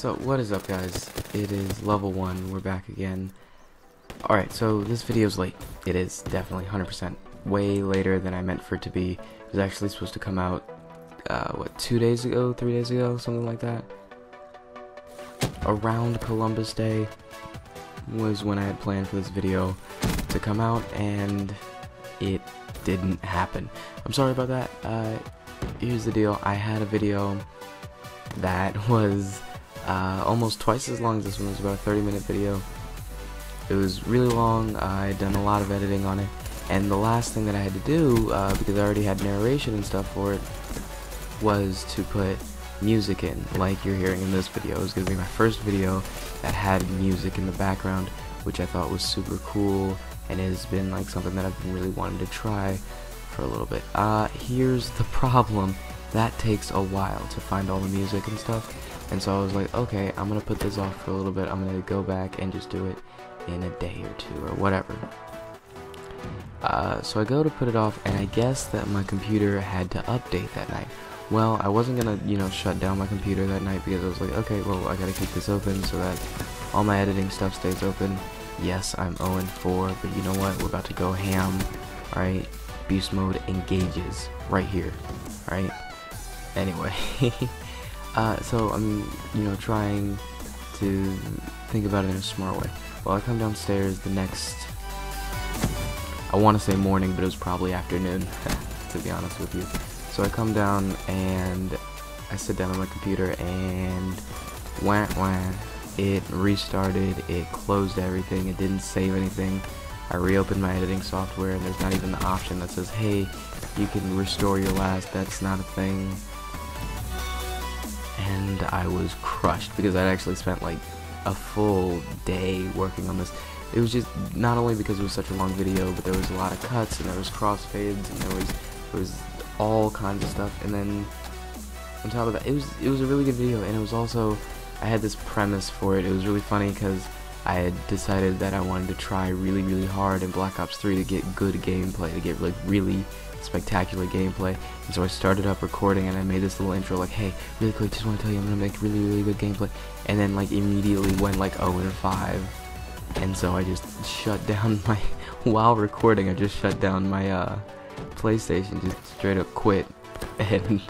So what is up, guys? It is level 1, we're back again. Alright, so this video's late. It is definitely 100% way later than I meant for it to be. It was actually supposed to come out, what, 2 days ago, 3 days ago, something like that? Around Columbus Day was when I had planned for this video to come out, and it didn't happen. I'm sorry about that. Here's the deal. I had a video that was almost twice as long as this one. It was about a 30-minute video. It was really long. I had done a lot of editing on it, and the last thing that I had to do, because I already had narration and stuff for it, was to put music in, like you're hearing in this video. It was going to be my first video that had music in the background, which I thought was super cool, and it has been like something that I've been really wanting to try for a little bit. Here's the problem. That takes a while to find all the music and stuff, and so I was like, okay, I'm gonna put this off for a little bit. I'm gonna go back and just do it in a day or two or whatever. So I go to put it off, and I guess that my computer had to update that night. Well, I wasn't gonna, shut down my computer that night, because I was like, okay, well, I gotta keep this open so that all my editing stuff stays open. Yes, I'm 0-4, but you know what? We're about to go ham. Alright, beast mode engages right here. Alright. Anyway, so I'm, trying to think about it in a smart way. Well, I come downstairs the next, I want to say morning, but it was probably afternoon, to be honest with you. So I come down and I sit down on my computer, and wah, it restarted, it closed everything, it didn't save anything. I reopened my editing software, and there's not even the option that says, hey, you can restore your last. That's not a thing. And I was crushed, because I'd actually spent like a full day working on this. It was just not only because it was such a long video, but there was a lot of cuts, and there was crossfades, and there was all kinds of stuff. And then on top of that, it was a really good video, and it was also, I had this premise for it. It was really funny because I had decided that I wanted to try really hard in Black Ops 3 to get good gameplay, to get like really spectacular gameplay. And so I started up recording, and I made this little intro like, hey, really quick, just want to tell you I'm gonna make really good gameplay, and then like immediately went like 0-5, and so I just shut down my while recording. I just shut down my PlayStation, just straight up quit. And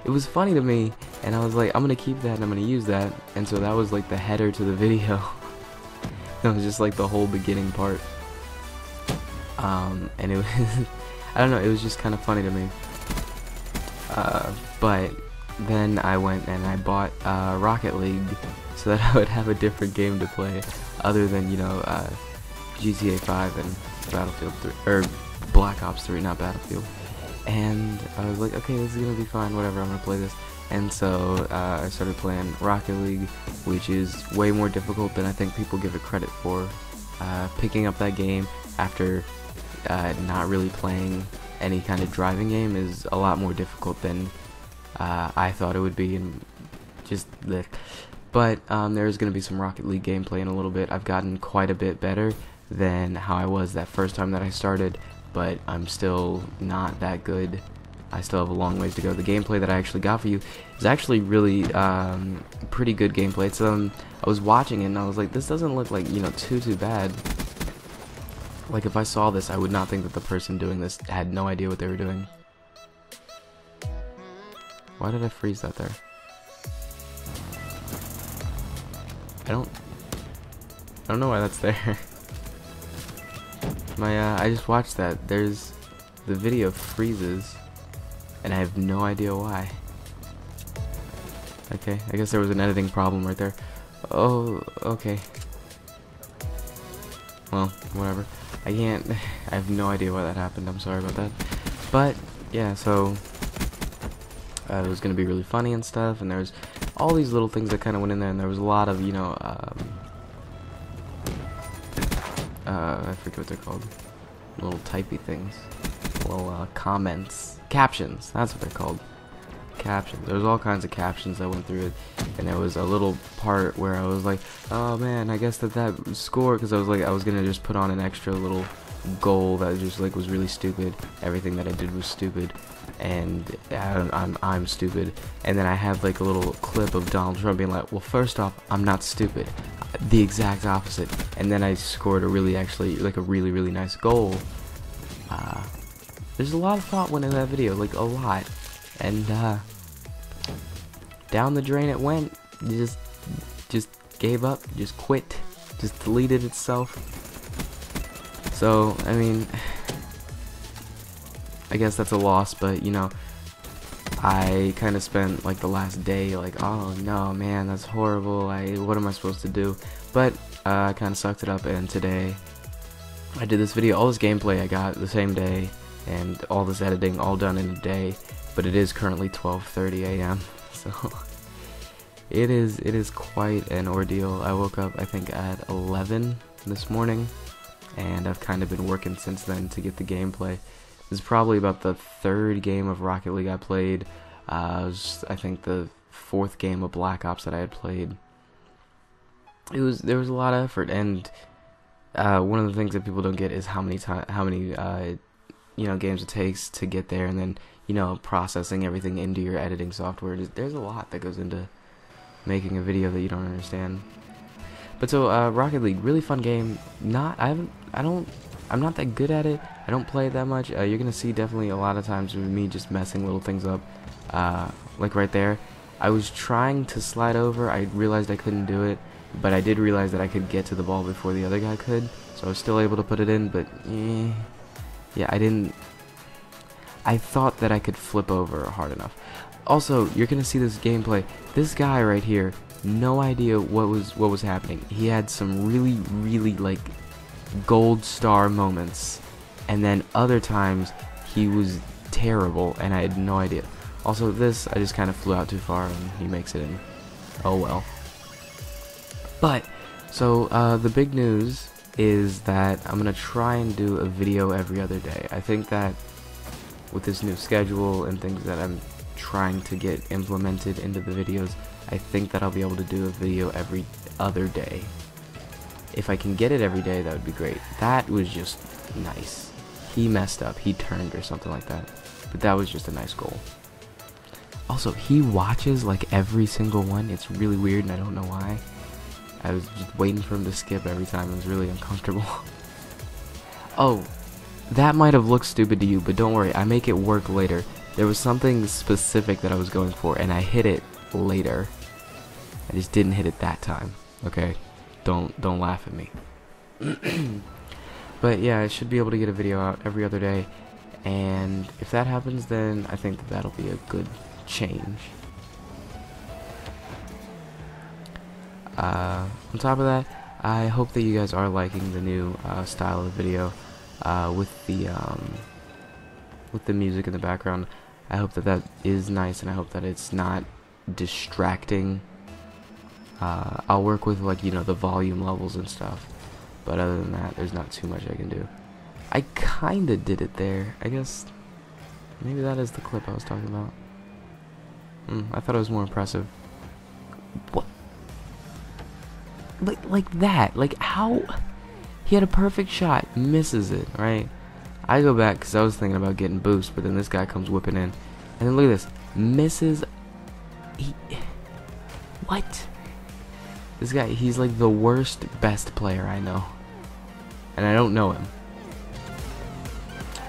it was funny to me, and I was like, I'm gonna keep that and I'm gonna use that. And so that was like the header to the video. It was just like the whole beginning part, and it was I don't know, it was just kind of funny to me. But then I went and I bought Rocket League so that I would have a different game to play other than, GTA 5 and Battlefield 3, or Black Ops 3, not Battlefield. And I was like, okay, this is gonna be fine, whatever, I'm gonna play this. And so I started playing Rocket League, which is way more difficult than I think people give it credit for. Picking up that game after not really playing any kind of driving game is a lot more difficult than I thought it would be, and just the. But there's going to be some Rocket League gameplay in a little bit. I've gotten quite a bit better than how I was that first time that I started, but I'm still not that good. I still have a long ways to go. The gameplay that I actually got for you is actually really pretty good gameplay. It's I was watching it and I was like, this doesn't look like, too bad. Like, if I saw this, I would not think that the person doing this had no idea what they were doing. Why did I freeze that there? I don't know why that's there. I just watched that. The video freezes, and I have no idea why. Okay, I guess there was an editing problem right there. Oh, okay. Well, whatever. I have no idea why that happened. I'm sorry about that. But, yeah, so it was going to be really funny and stuff, and there's all these little things that kind of went in there, and there was a lot of, I forget what they're called. Little typey things. Little comments. Captions. That's what they're called. Captions. There was all kinds of captions that went through it, and there was a little part where I was like, oh man, I guess that score, because I was gonna just put on an extra little goal that just like was really stupid. Everything that I did was stupid, and I'm stupid, and then I have like a little clip of Donald Trump being like, well, first off, I'm not stupid, the exact opposite, and then I scored a really really nice goal. There's a lot of thought went into that video, like a lot, and down the drain it went. Just gave up, just quit, just deleted itself. So I mean, I guess that's a loss, but you know, I kind of spent like the last day like, oh no man, that's horrible, what am I supposed to do? But I kind of sucked it up, and today I did this video. All this gameplay I got the same day, and all this editing all done in a day, but it is currently 12:30 a.m. so it is quite an ordeal. I woke up I think at 11 this morning, and I've kind of been working since then to get the gameplay. This is probably about the third game of Rocket League I played. It was, I think, the fourth game of Black Ops that I had played. There was a lot of effort, and one of the things that people don't get is how many you know, games it takes to get there, and then, you know, processing everything into your editing software. There's a lot that goes into making a video that you don't understand. But so Rocket League, really fun game. I'm not that good at it. I don't play it that much. You're gonna see definitely a lot of times with me just messing little things up. Like right there, I was trying to slide over. I realized I couldn't do it, but I did realize that I could get to the ball before the other guy could, so I was still able to put it in. But yeah, I thought that I could flip over hard enough. Also, you're gonna see this gameplay. This guy right here, no idea what was happening. He had some really like gold star moments, and then other times he was terrible and I had no idea. Also, this, I just kind of flew out too far and he makes it in. Oh well. But so the big news is that I'm gonna try and do a video every other day. I think that with this new schedule and things that I'm trying to get implemented into the videos, I think that I'll be able to do a video every other day. If I can get it every day, that would be great. That was just nice. He messed up, he turned or something like that, but that was just a nice goal. Also, he watches like every single one. It's really weird and I don't know why. I was just waiting for him to skip every time. It was really uncomfortable. Oh, that might have looked stupid to you, but don't worry, I make it work later. There was something specific that I was going for, and I hit it later. I just didn't hit it that time. Okay, don't laugh at me. But yeah, I should be able to get a video out every other day, and if that happens, then I think that that'll be a good change. On top of that, I hope that you guys are liking the new style of video with the music in the background. I hope that that is nice, and I hope that it's not distracting. I'll work with, like, you know, the volume levels and stuff, but other than that, there's not too much I can do. I kinda did it there. I guess maybe that is the clip I was talking about. I thought it was more impressive. What? Like that? Like, how? He had a perfect shot, misses it, right? I go back because I was thinking about getting boost, but then this guy comes whipping in, and then look at this, misses. What? This guy, he's like the worst best player I know, and I don't know him.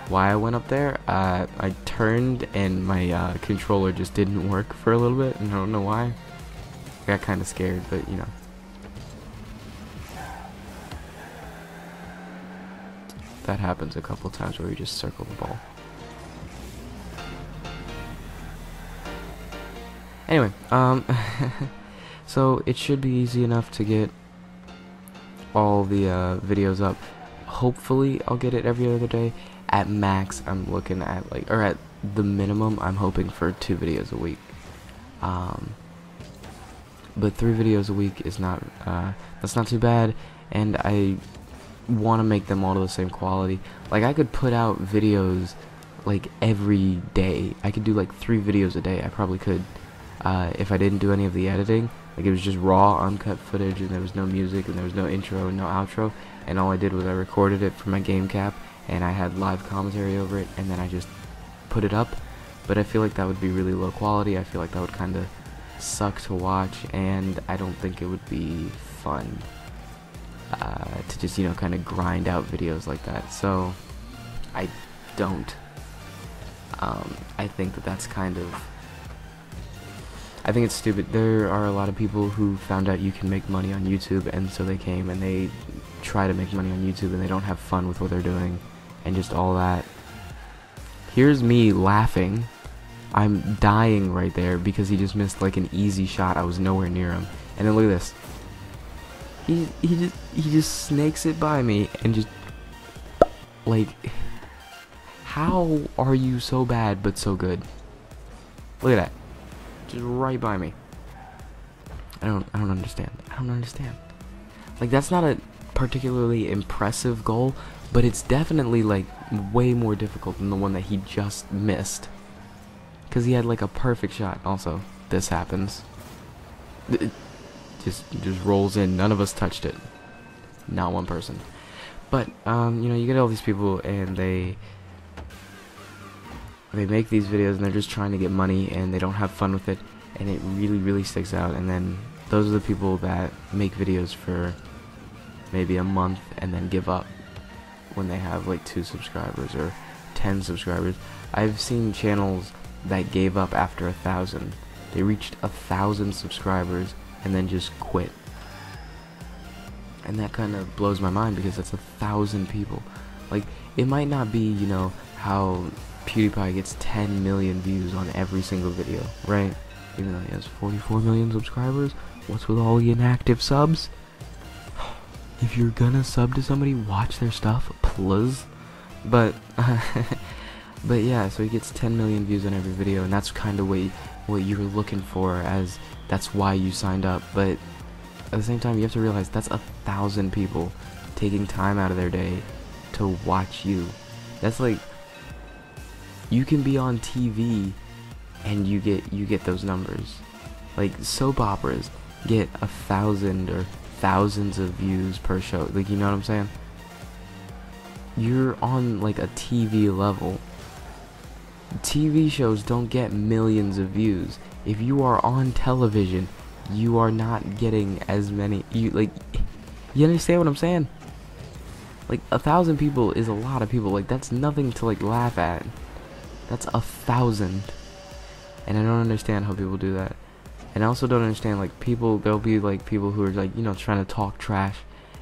Why I went up there? I turned and my controller just didn't work for a little bit, and I don't know why. I got kind of scared, but you know. That happens a couple times where we just circle the ball. Anyway, so it should be easy enough to get all the videos up. Hopefully I'll get it every other day. At max, I'm looking at like, or at the minimum, I'm hoping for 2 videos a week. But 3 videos a week is not, that's not too bad, and I want to make them all to the same quality. Like, I could put out videos like every day. I could do like 3 videos a day. I probably could, if I didn't do any of the editing. Like, it was just raw, uncut footage, and there was no music, and there was no intro and no outro, and all I did was I recorded it for my game cap, and I had live commentary over it, and then I just put it up. but I feel like that would be really low quality. I feel like that would kind of suck to watch, and I don't think it would be fun to just, you know, kind of grind out videos like that. So I don't. I think that that's kind of, I think it's stupid. There are a lot of people who found out you can make money on YouTube, and so they came and they try to make money on YouTube, and they don't have fun with what they're doing and just all that. Here's me laughing. I'm dying right there because he just missed like an easy shot. I was nowhere near him. And then look at this. He just snakes it by me and just, like, how are you so bad but so good? Look at that. Just right by me. I don't understand. I don't understand. Like, that's not a particularly impressive goal, but it's definitely like way more difficult than the one that he just missed. Cause he had like a perfect shot. Also, this happens. It just rolls in. None of us touched it. Not one person. But you know, you get all these people and they make these videos and they're just trying to get money and they don't have fun with it, and it really sticks out. And then those are the people that make videos for maybe a month and then give up when they have like 2 subscribers or 10 subscribers. I've seen channels that gave up after 1,000. They reached 1,000 subscribers and then just quit. And that kind of blows my mind because that's 1,000 people. Like, it might not be, you know, how PewDiePie gets 10 million views on every single video, right? Even though he has 44 million subscribers. What's with all the inactive subs? If you're gonna sub to somebody, watch their stuff, please. But but yeah, so he gets 10 million views on every video, and that's kind of what you're looking for, as that's why you signed up. But at the same time, you have to realize that's 1,000 people taking time out of their day to watch you. That's like, you can be on TV and you get those numbers. Like, soap operas get 1,000 or thousands of views per show. Like, you know what I'm saying? You're on like a TV level. TV shows don't get millions of views. If you are on television, you are not getting as many. You understand what I'm saying? Like, 1,000 people is a lot of people. Like, that's nothing to like laugh at. That's 1,000. And I don't understand how people do that. And I also don't understand, like, people, there'll be like people who are like, you know, trying to talk trash,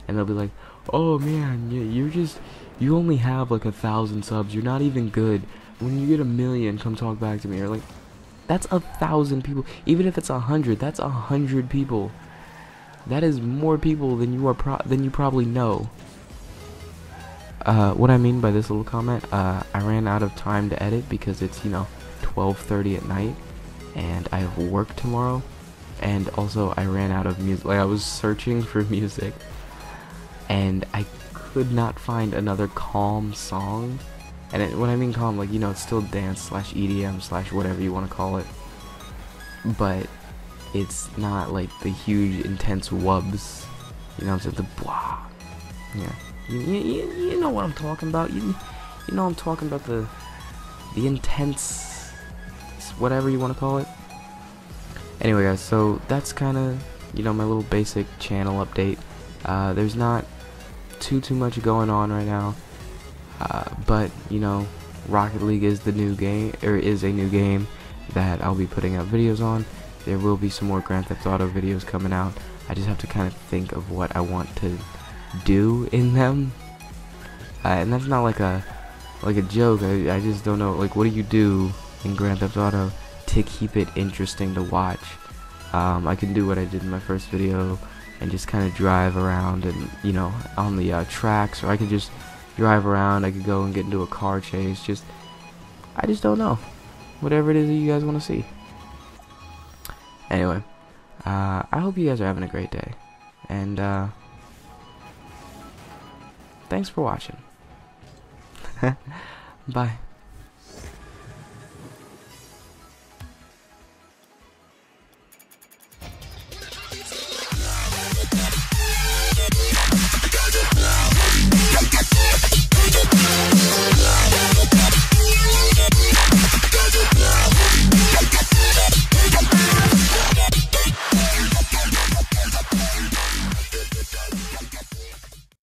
and they'll be like, oh man, you only have like 1,000 subs, you're not even good. When you get 1 million, come talk back to me. Or like, that's 1,000 people. Even if it's 100, that's 100 people. That is more people than you probably know. What I mean by this little comment, I ran out of time to edit because it's, you know, 12:30 at night, and I have work tomorrow. And also, I ran out of music. Like, I was searching for music, and I could not find another calm song. And when I mean calm, like, you know, it's still dance / EDM / whatever you want to call it, but it's not like the huge intense wubs. You know what I'm saying? The blah. Yeah. You know what I'm talking about. You know I'm talking about the intense, whatever you want to call it. Anyway, guys, so that's kind of, you know, my little basic channel update. There's not too much going on right now, but you know, Rocket League is the new game, or is a new game that I'll be putting out videos on. There will be some more Grand Theft Auto videos coming out. I just have to kind of think of what I want to do in them, and that's not like a joke. I just don't know, like, what do you do in Grand Theft Auto to keep it interesting to watch? I can do what I did in my first video and just kind of drive around and, you know, on the tracks, or I could just drive around. I could go and get into a car chase. I just don't know. Whatever it is that you guys want to see. Anyway, I hope you guys are having a great day, and thanks for watching. Bye.